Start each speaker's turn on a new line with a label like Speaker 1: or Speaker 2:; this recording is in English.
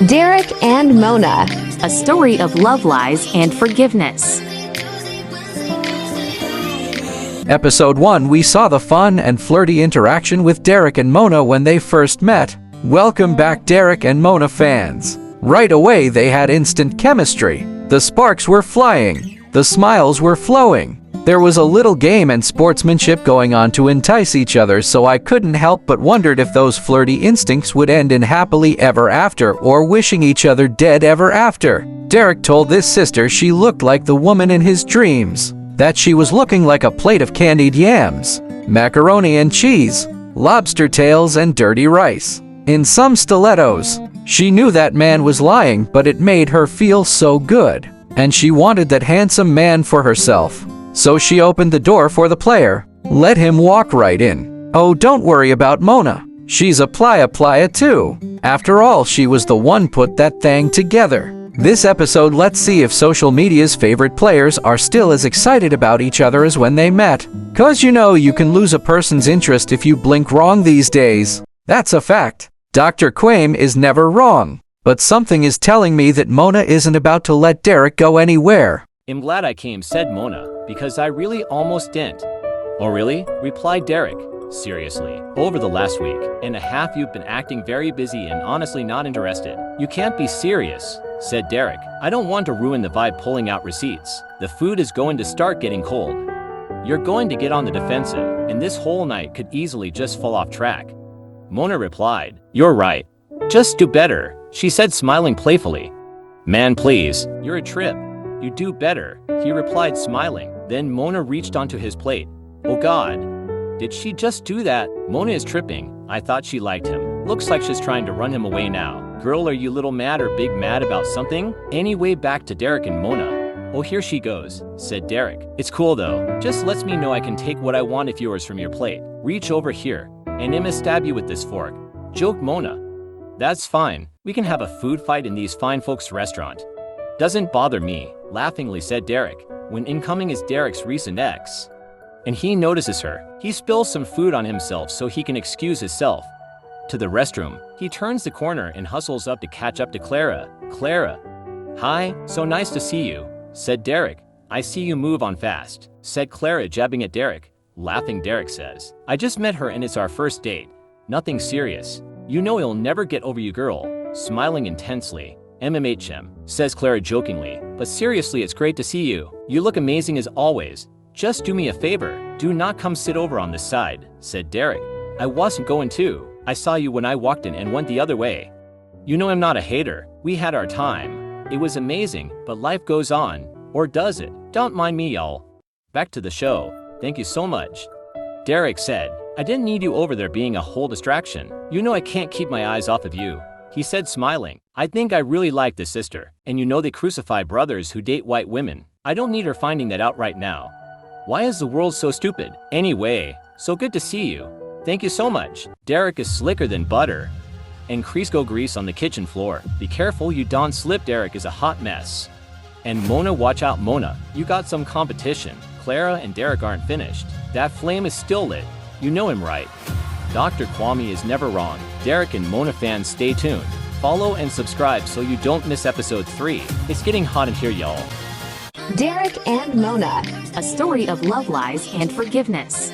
Speaker 1: Derek and Mona.
Speaker 2: A story of love lies and forgiveness.
Speaker 3: Episode 1, we saw the fun and flirty interaction with Derek and Mona when they first met. Welcome back, Derek and Mona fans. Right away they had instant chemistry. The sparks were flying. The smiles were flowing. There was a little game and sportsmanship going on to entice each other, so I couldn't help but wondered if those flirty instincts would end in happily ever after or wishing each other dead ever after. Derek told his sister she looked like the woman in his dreams, that she was looking like a plate of candied yams, macaroni and cheese, lobster tails and dirty rice, in some stilettos. She knew that man was lying, but it made her feel so good, and she wanted that handsome man for herself. So she opened the door for the player, let him walk right in. Oh, don't worry about Mona. She's a playa too. After all, she was the one put that thing together. This episode, let's see if social media's favorite players are still as excited about each other as when they met. 'Cause you know you can lose a person's interest if you blink wrong these days. That's a fact. Dr. Quame is never wrong. But something is telling me that Mona isn't about to let Derek go anywhere.
Speaker 4: I'm glad I came, said Mona, because I really almost didn't. Oh really? Replied Derek. Seriously, over the last week and a half you've been acting very busy and honestly not interested. You can't be serious, said Derek. I don't want to ruin the vibe pulling out receipts. The food is going to start getting cold. You're going to get on the defensive, and this whole night could easily just fall off track. Mona replied, you're right. Just do better, she said, smiling playfully. Man, please, you're a trip. You do better, he replied, smiling. Then Mona reached onto his plate. Oh God, did she just do that? Mona is tripping. I thought she liked him. Looks like she's trying to run him away now. Girl, are you little mad or big mad about something? Anyway, back to Derek and Mona. Oh, here she goes, said Derek. It's cool though. Just lets me know I can take what I want of yours from your plate. Reach over here, and I'ma stab you with this fork, joked Mona. That's fine. We can have a food fight in these fine folks' restaurant. Doesn't bother me, laughingly said Derek, when incoming is Derek's recent ex. And he notices her. He spills some food on himself so he can excuse himself. To the restroom, he turns the corner and hustles up to catch up to Clara. Clara. Hi, so nice to see you, said Derek. I see you move on fast, said Clara, jabbing at Derek. Laughing, Derek says, I just met her and it's our first date. Nothing serious. You know he'll never get over you, girl. Smiling intensely. MMHM, says Clara jokingly, but seriously, it's great to see you. You look amazing as always. Just do me a favor. Do not come sit over on this side, said Derek. I wasn't going to. I saw you when I walked in and went the other way. You know I'm not a hater. We had our time. It was amazing, but life goes on. Or does it? Don't mind me, y'all. Back to the show. Thank you so much. Derek said, I didn't need you over there being a whole distraction. You know I can't keep my eyes off of you, he said, smiling. I think I really like this sister, and you know they crucify brothers who date white women. I don't need her finding that out right now. Why is the world so stupid? Anyway, so good to see you. Thank you so much. Derek is slicker than butter. And Crisco grease on the kitchen floor. Be careful you don't slip, Derek is a hot mess. And Mona, watch out Mona, you got some competition. Clara and Derek aren't finished. That flame is still lit. You know him, right? Dr. Kwame is never wrong. Derek and Mona fans, stay tuned. Follow and subscribe so you don't miss episode 3. It's getting hot in here, y'all.
Speaker 1: Derek and Mona.
Speaker 2: A story of love lies and forgiveness.